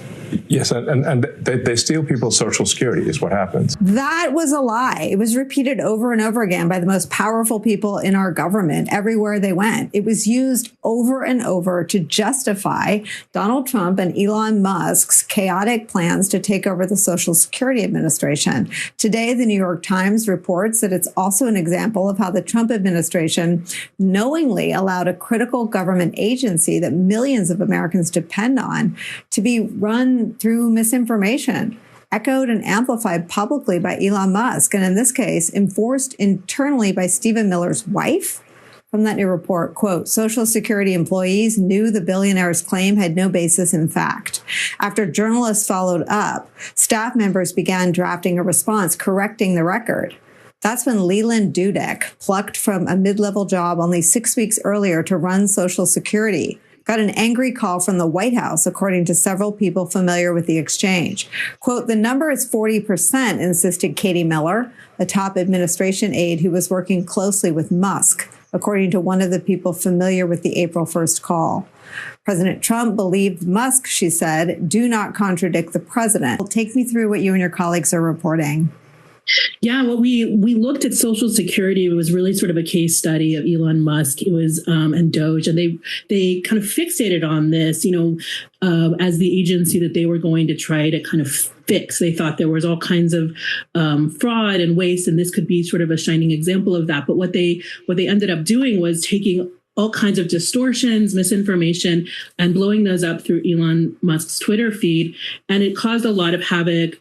S6: Yes, and they steal people's Social Security is what happens.
S10: That was a lie. It was repeated over and over again by the most powerful people in our government everywhere they went. It was used over and over to justify Donald Trump and Elon Musk's chaotic plans to take over the Social Security Administration. Today, the New York Times reports that it's also an example of how the Trump administration knowingly allowed a critical government agency that millions of Americans depend on to be run through misinformation, echoed and amplified publicly by Elon Musk, and in this case, enforced internally by Stephen Miller's wife. From that new report, quote, Social Security employees knew the billionaire's claim had no basis in fact. After journalists followed up, staff members began drafting a response correcting the record. That's when Leland Dudek, plucked from a mid-level job only 6 weeks earlier to run Social Security, got an angry call from the White House, according to several people familiar with the exchange. Quote, the number is 40%, insisted Katie Miller, a top administration aide who was working closely with Musk, according to one of the people familiar with the April 1st call. President Trump believed Musk, she said, do not contradict the president. Well, take me through what you and your colleagues are reporting.
S11: Yeah, well, we looked at Social Security. It was really sort of a case study of Elon Musk. It was and DOGE, and they kind of fixated on this, as the agency that they were going to try to kind of fix. They thought there was all kinds of fraud and waste, and this could be sort of a shining example of that. But what they ended up doing was taking all kinds of distortions, misinformation, and blowing those up through Elon Musk's Twitter feed. And it caused a lot of havoc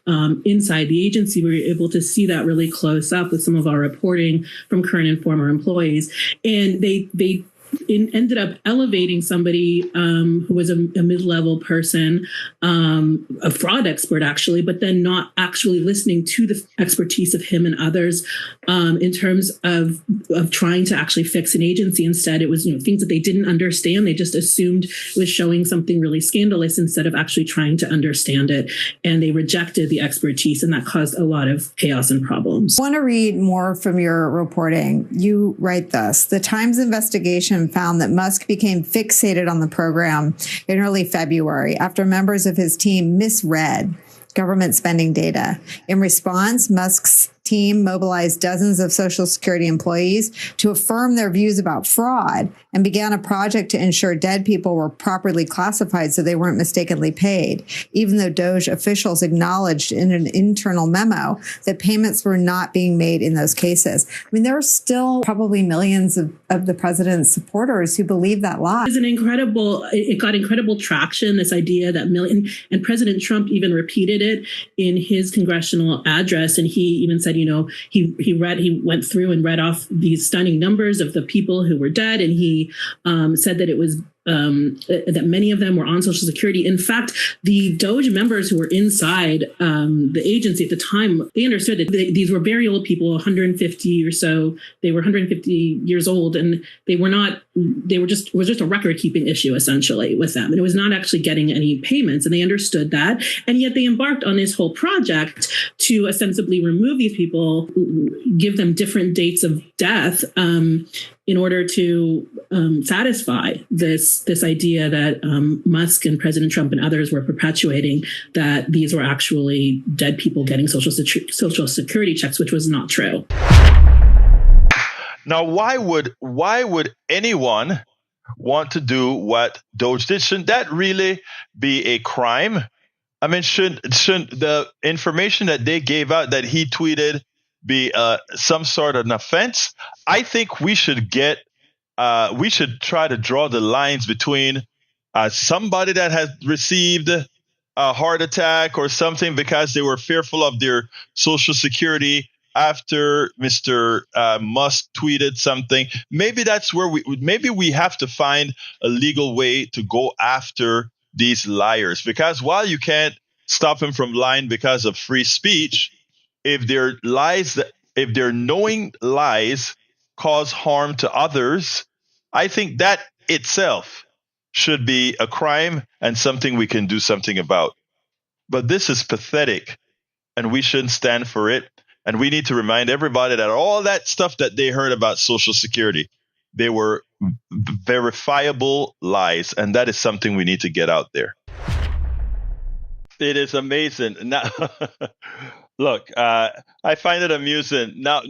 S11: inside the agency. We were able to see that really close up with some of our reporting from current and former employees. And they ended up elevating somebody who was a mid-level person, a fraud expert actually, but then not actually listening to the expertise of him and others in terms of trying to actually fix an agency. Instead, it was things that they didn't understand. They just assumed it was showing something really scandalous instead of actually trying to understand it. And they rejected the expertise, and that caused a lot of chaos and problems.
S10: I want to read more from your reporting. You write this: the Times investigation found that Musk became fixated on the program in early February after members of his team misread government spending data. In response, Musk's team mobilized dozens of Social Security employees to affirm their views about fraud and began a project to ensure dead people were properly classified so they weren't mistakenly paid, even though DOGE officials acknowledged in an internal memo that payments were not being made in those cases. I mean, there are still probably millions of the president's supporters who believe that lie.
S11: It got incredible traction, this idea that and President Trump even repeated it in his congressional address. And he even said, he went through and read off these stunning numbers of the people who were dead. And he said that it was that many of them were on Social Security. In fact, the DOGE members who were inside the agency at the time, they understood that these were very old people, 150 or so. They were 150 years old, and it was just a record keeping issue essentially with them. And it was not actually getting any payments, and they understood that. And yet they embarked on this whole project to ostensibly remove these people, give them different dates of death, in order to satisfy this idea that Musk and President Trump and others were perpetuating, that these were actually dead people getting Social Security checks, which was not true.
S2: Now, why would anyone want to do what DOGE did? Shouldn't that really be a crime? I mean, shouldn't the information that they gave out that he tweeted be some sort of an offense? I think we should try to draw the lines between somebody that has received a heart attack or something because they were fearful of their Social Security after Mr. Musk tweeted something. Maybe that's where we have to find a legal way to go after these liars, because while you can't stop them from lying because of free speech, if their knowing lies cause harm to others, I think that itself should be a crime and something we can do something about. But this is pathetic, and we shouldn't stand for it. And we need to remind everybody that all that stuff that they heard about Social Security, they were verifiable lies, and that is something we need to get out there. It is amazing. Now, look, I find it amusing. Now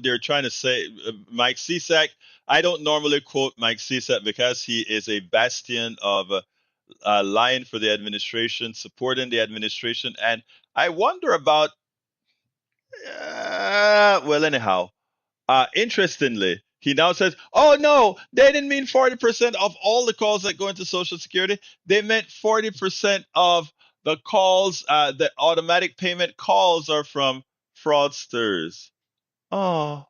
S2: they're trying to say Mike Cisak. I don't normally quote Mike Cisak because he is a bastion of lying for the administration, supporting the administration, and I wonder about. Interestingly, he now says, "Oh no, they didn't mean 40% of all the calls that go into Social Security. They meant 40% of the calls, the automatic payment calls are from fraudsters." Oh,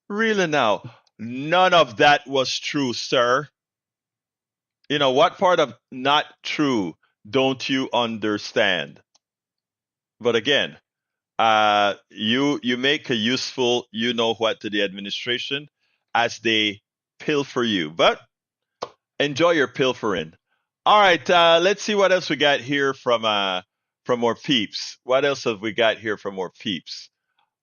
S2: really now? None of that was true, sir. You know, what part of not true don't you understand? But again, you make a useful what to the administration as they pilfer you, but enjoy your pilfering. All right, let's see what else we got here from more peeps. What else have we got here from more peeps?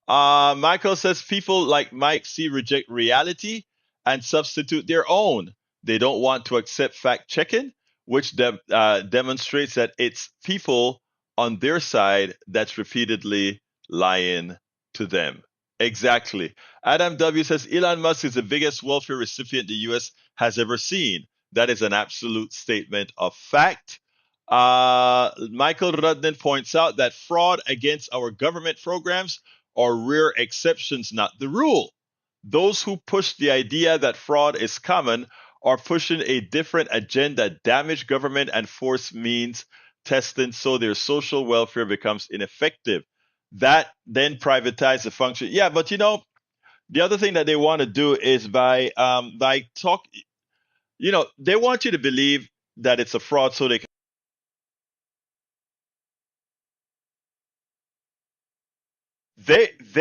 S2: Michael says people like Mike reject reality and substitute their own. They don't want to accept fact checking, which demonstrates that it's people on their side that's repeatedly lying to them. Exactly. Adam W. says Elon Musk is the biggest welfare recipient the U.S. has ever seen. That is an absolute statement of fact. Michael Rudnin points out that fraud against our government programs are rare exceptions, not the rule. Those who push the idea that fraud is common are pushing a different agenda, damage government and force means testing so their social welfare becomes ineffective. That then privatize the function. Yeah, but the other thing that they want to do is by talk, they want you to believe that it's a fraud so they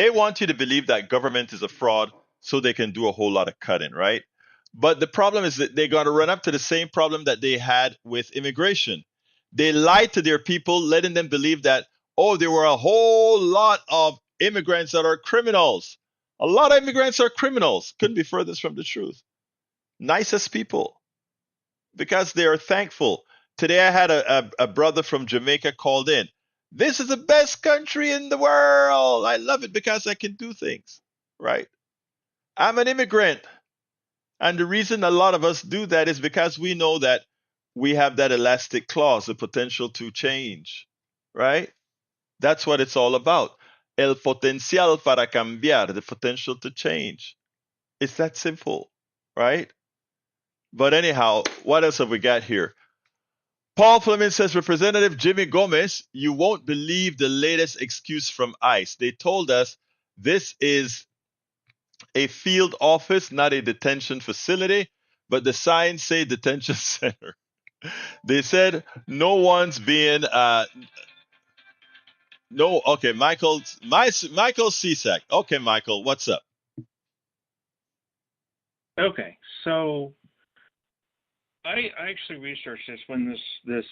S2: want you to believe that government is a fraud so they can do a whole lot of cutting, right? But the problem is that they're going to run up to the same problem that they had with immigration. They lied to their people, letting them believe that, oh, there were a whole lot of immigrants that are criminals. A lot of immigrants are criminals. Couldn't be furthest from the truth. Nicest people because they are thankful. Today I had a brother from Jamaica called in. This is the best country in the world. I love it because I can do things, right? I'm an immigrant. And the reason a lot of us do that is because we know that we have that elastic clause, the potential to change, right? That's what it's all about. El potencial para cambiar, the potential to change. It's that simple, right? But anyhow, what else have we got here? Paul Fleming says, Representative Jimmy Gomez, you won't believe the latest excuse from ICE. They told us this is a field office, not a detention facility, but the signs say detention center. They said no one's being no. Okay, Michael Cisak. Okay, Michael, what's up?
S9: Okay, so I actually researched this when this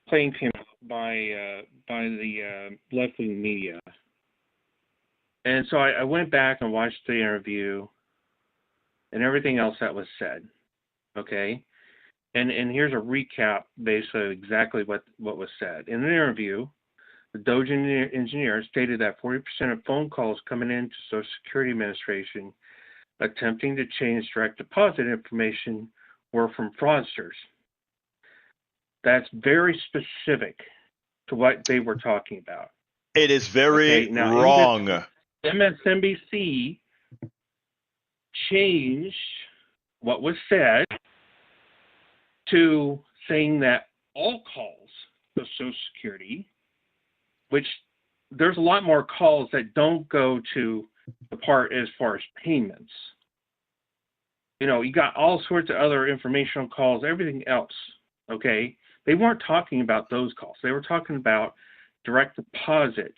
S9: claim came up by the left wing media, and so I went back and watched the interview and everything else that was said. Okay, and here's a recap basically of exactly what was said in the interview. The DOGE engineer stated that 40% of phone calls coming into Social Security Administration attempting to change direct deposit information were from fraudsters. That's very specific to what they were talking about.
S2: It is very wrong.
S9: MSNBC changed what was said to saying that all calls to Social Security, which there's a lot more calls that don't go to the part as far as payments. You got all sorts of other informational calls, everything else, okay? They weren't talking about those calls. They were talking about direct deposit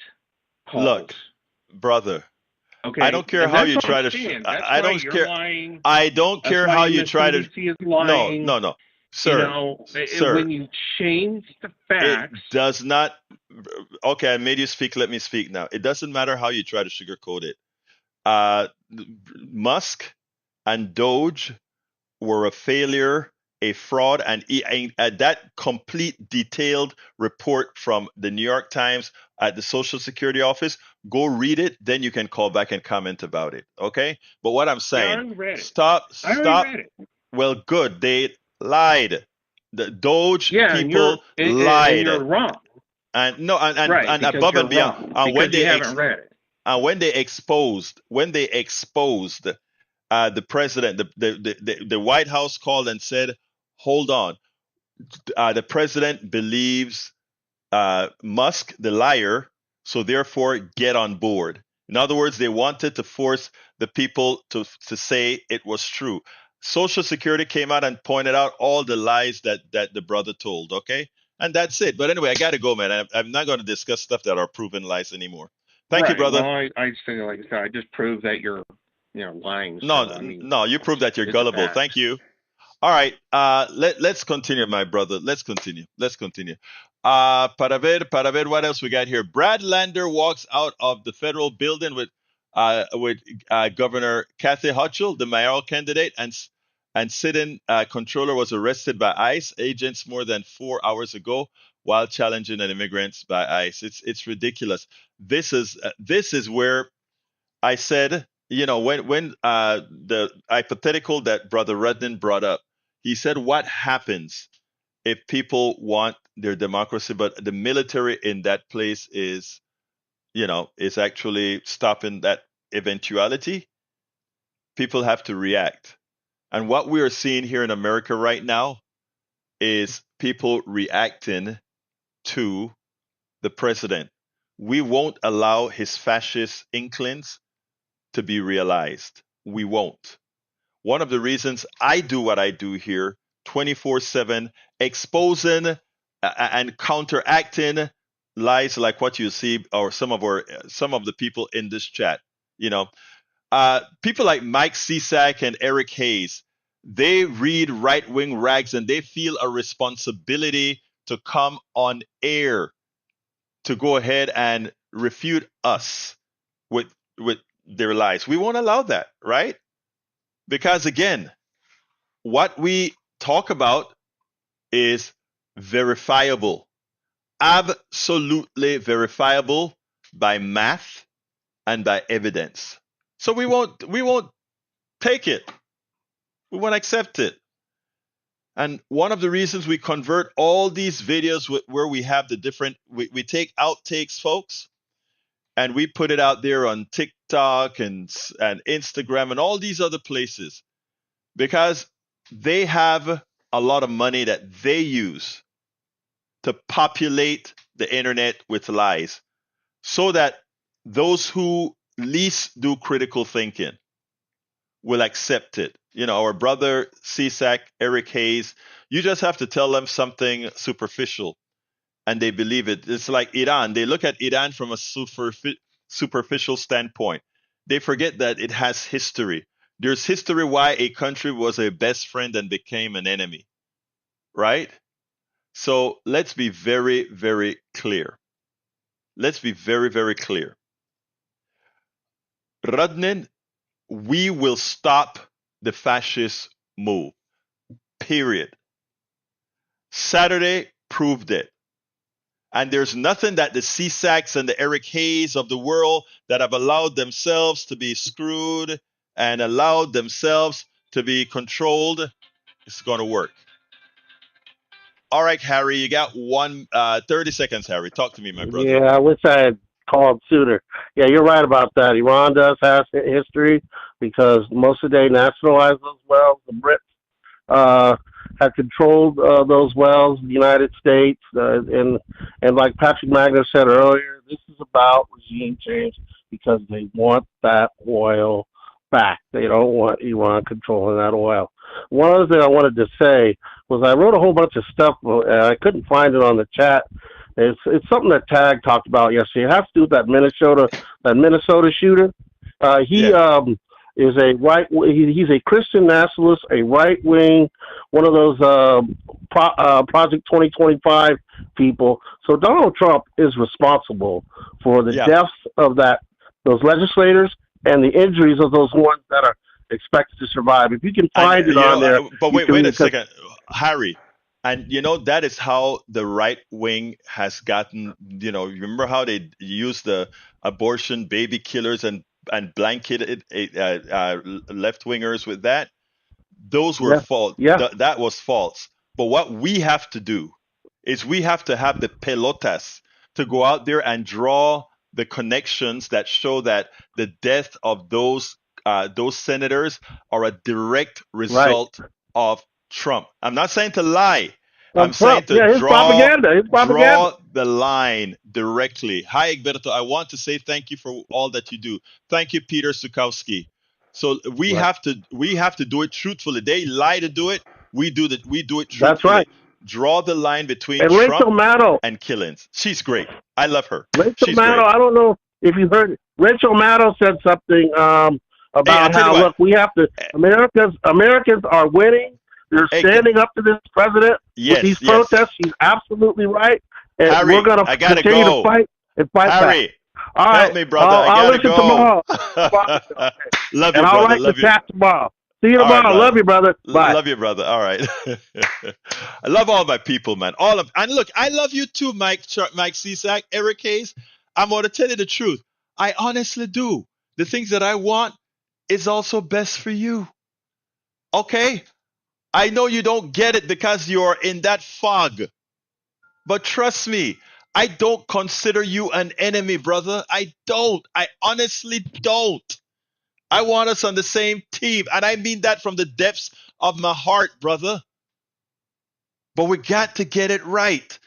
S9: calls. Look,
S2: brother,
S9: okay,
S2: I don't care how you try to. I don't care.
S9: Lying.
S2: I don't care how you try to. No, sir. Sir,
S9: when you change the facts,
S2: it does not. Okay, I made you speak. Let me speak now. It doesn't matter how you try to sugarcoat it. Musk and DOGE were a failure, a fraud, and that complete detailed report from the New York Times at the Social Security Office, go read it, then you can call back and comment about it, okay? But what I'm saying, stop.
S9: Read it.
S2: Well, good, they lied. The DOGE people lied.
S9: And you're wrong.
S2: And above and beyond, and when they
S9: haven't read it.
S2: And when they exposed the president, the White House called and said, hold on, the president believes Musk, the liar, so therefore get on board. In other words, they wanted to force the people to say it was true. Social Security came out and pointed out all the lies that the brother told, okay? And that's it. But anyway, I got to go, man. I'm not going to discuss stuff that are proven lies anymore. Thank you, brother.
S9: Well, I just think, like I said, I just proved that you're lying.
S2: No, you proved that you're gullible. Thank you. All right. Let's continue, my brother. Let's continue. Para ver, what else we got here? Brad Lander walks out of the federal building with Governor Kathy Hochul, the mayoral candidate, and sitting controller was arrested by ICE agents more than 4 hours ago while challenging an immigrant by ICE. It's ridiculous. This is where I said, when the hypothetical that Brother Rudnin brought up, he said, what happens if people want their democracy, but the military in that place is actually stopping that eventuality? people have to react. And what we are seeing here in America right now is people reacting to the president. We won't allow his fascist inklings to be realized. We won't. One of the reasons I do what I do here 24/7, exposing and counteracting lies like what you see, or some of the people in this chat. You know, people like Mike Cisak and Eric Hayes, they read right wing rags and they feel a responsibility to come on air to go ahead and refute us with their lies. We won't allow that, right? Because again, what we talk about is verifiable, absolutely verifiable by math and by evidence. So we won't take it. We won't accept it. And one of the reasons we convert all these videos where we have the different, we take outtakes, folks, and we put it out there on TikTok and Instagram and all these other places, because they have a lot of money that they use to populate the internet with lies, so that those who least do critical thinking will accept it. You know, our brother CSAC, Eric Hayes, you just have to tell them something superficial and they believe it. It's like Iran. They look at Iran from a superficial standpoint. They forget that it has history. There's history why a country was a best friend and became an enemy, right? So let's be very, very clear. Let's be very, very clear. Radnin, we will stop the fascist move. Period. Saturday proved it. And there's nothing that the CSACs and the Eric Hayes of the world that have allowed themselves to be screwed and allowed themselves to be controlled is going to work. All right, Harry, you got 30 seconds, Harry. Talk to me, my brother.
S12: Yeah, I wish I had called sooner. Yeah, you're right about that. Iran does have history because most of the day nationalized those wells. The Brits have controlled those wells, the United States, and like Patrick Magner said earlier, this is about regime change because they want that oil back. They don't want Iran controlling that oil. One other thing I wanted to say was I wrote a whole bunch of stuff, and I couldn't find it on the chat. It's something that Tag talked about yesterday. It has to do with that Minnesota shooter. He is he's a Christian nationalist, a right wing, one of those Project 2025 people. So Donald Trump is responsible for the deaths of those legislators and the injuries of those ones that are expected to survive. If you can find it on there.
S2: But wait a second, Harry. And that is how the right wing has gotten. Remember how they used the abortion baby killers and blanketed left wingers with that? Those were false.
S12: Yeah.
S2: That was false. But what we have to do is we have to have the pelotas to go out there and draw the connections that show that the death of those senators are a direct result of Trump. I'm not saying to lie. I'm saying to draw the line directly. Hi, Egberto. I want to say thank you for all that you do. Thank you, Peter Sukowski. So we have to do it truthfully. They lie to do it. We do it truthfully.
S12: That's right.
S2: Draw the line between
S12: and
S2: Trump
S12: Rachel Maddow
S2: and killings. She's great. I love her.
S12: Rachel Maddow. I don't know if you heard. Rachel Maddow said something about how look, we have to. Americans are winning. They're standing up to this president with these protests. She's absolutely right, and
S2: Harry,
S12: we're going to continue to fight and fight
S2: Harry,
S12: back. All right,
S2: help me, brother.
S12: I'll listen tomorrow.
S2: Love you,
S12: and
S2: brother.
S12: I'll like
S2: Love
S12: the
S2: you.
S12: chat tomorrow. See you tomorrow.
S2: Right,
S12: love you, brother. Bye.
S2: Love you, brother. All right. I love all my people, man. And look, I love you too, Mike Cisak, Eric Hayes. I'm going to tell you the truth. I honestly do. The things that I want is also best for you. Okay? I know you don't get it because you're in that fog. But trust me, I don't consider you an enemy, brother. I don't. I honestly don't. I want us on the same team. And I mean that from the depths of my heart, brother. But we got to get it right.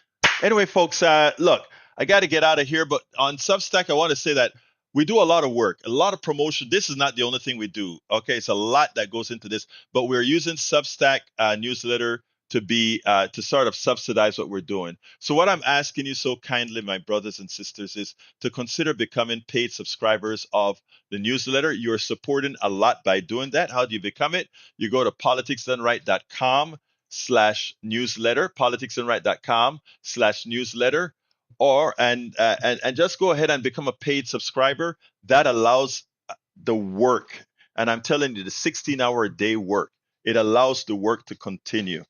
S2: Anyway, folks, look, I got to get out of here. But on Substack, I want to say that we do a lot of work, a lot of promotion. This is not the only thing we do. Okay, it's a lot that goes into this. But we're using Substack newsletter to be to sort of subsidize what we're doing. So what I'm asking you so kindly, my brothers and sisters, is to consider becoming paid subscribers of the newsletter. You're supporting a lot by doing that. How do you become it? You go to politicsdoneright.com/newsletter, politicsdoneright.com/newsletter, and just go ahead and become a paid subscriber. That allows the work, and I'm telling you, the 16-hour a day work. It allows the work to continue.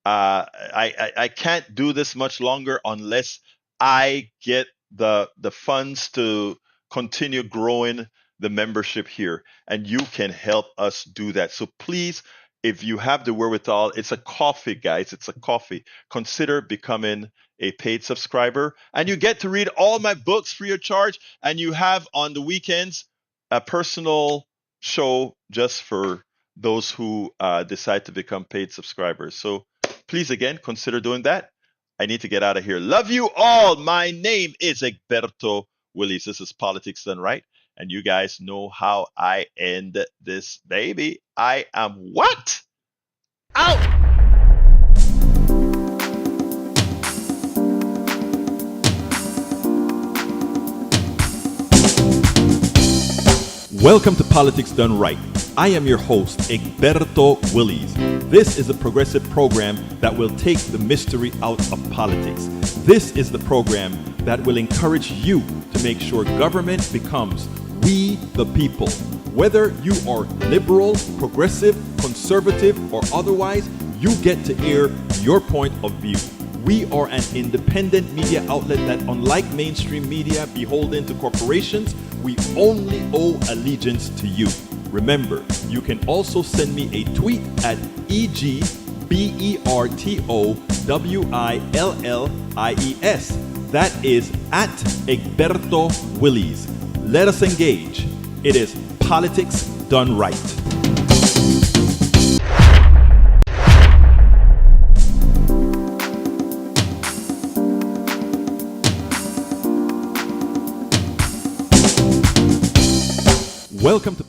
S2: I can't do this much longer unless I get the funds to continue growing the membership here, and you can help us do that. So please, if you have the wherewithal, it's a coffee, guys. It's a coffee. Consider becoming a paid subscriber, and you get to read all my books free of charge. And you have on the weekends a personal show just for those who decide to become paid subscribers. So please, again, consider doing that. I need to get out of here. Love you all. My name is Egberto Willies. This is Politics Done Right. And you guys know how I end this baby. I am what? Out!
S1: Welcome to Politics Done Right. I am your host, Egberto Willies. This is a progressive program that will take the mystery out of politics. This is the program that will encourage you to make sure government becomes we the people. Whether you are liberal, progressive, conservative, or otherwise, you get to air your point of view. We are an independent media outlet that, unlike mainstream media beholden to corporations, we only owe allegiance to you. Remember, you can also send me a tweet at EGBERTOWILLIES. That is at Egberto Willies. Let us engage. It is Politics Done Right. Welcome to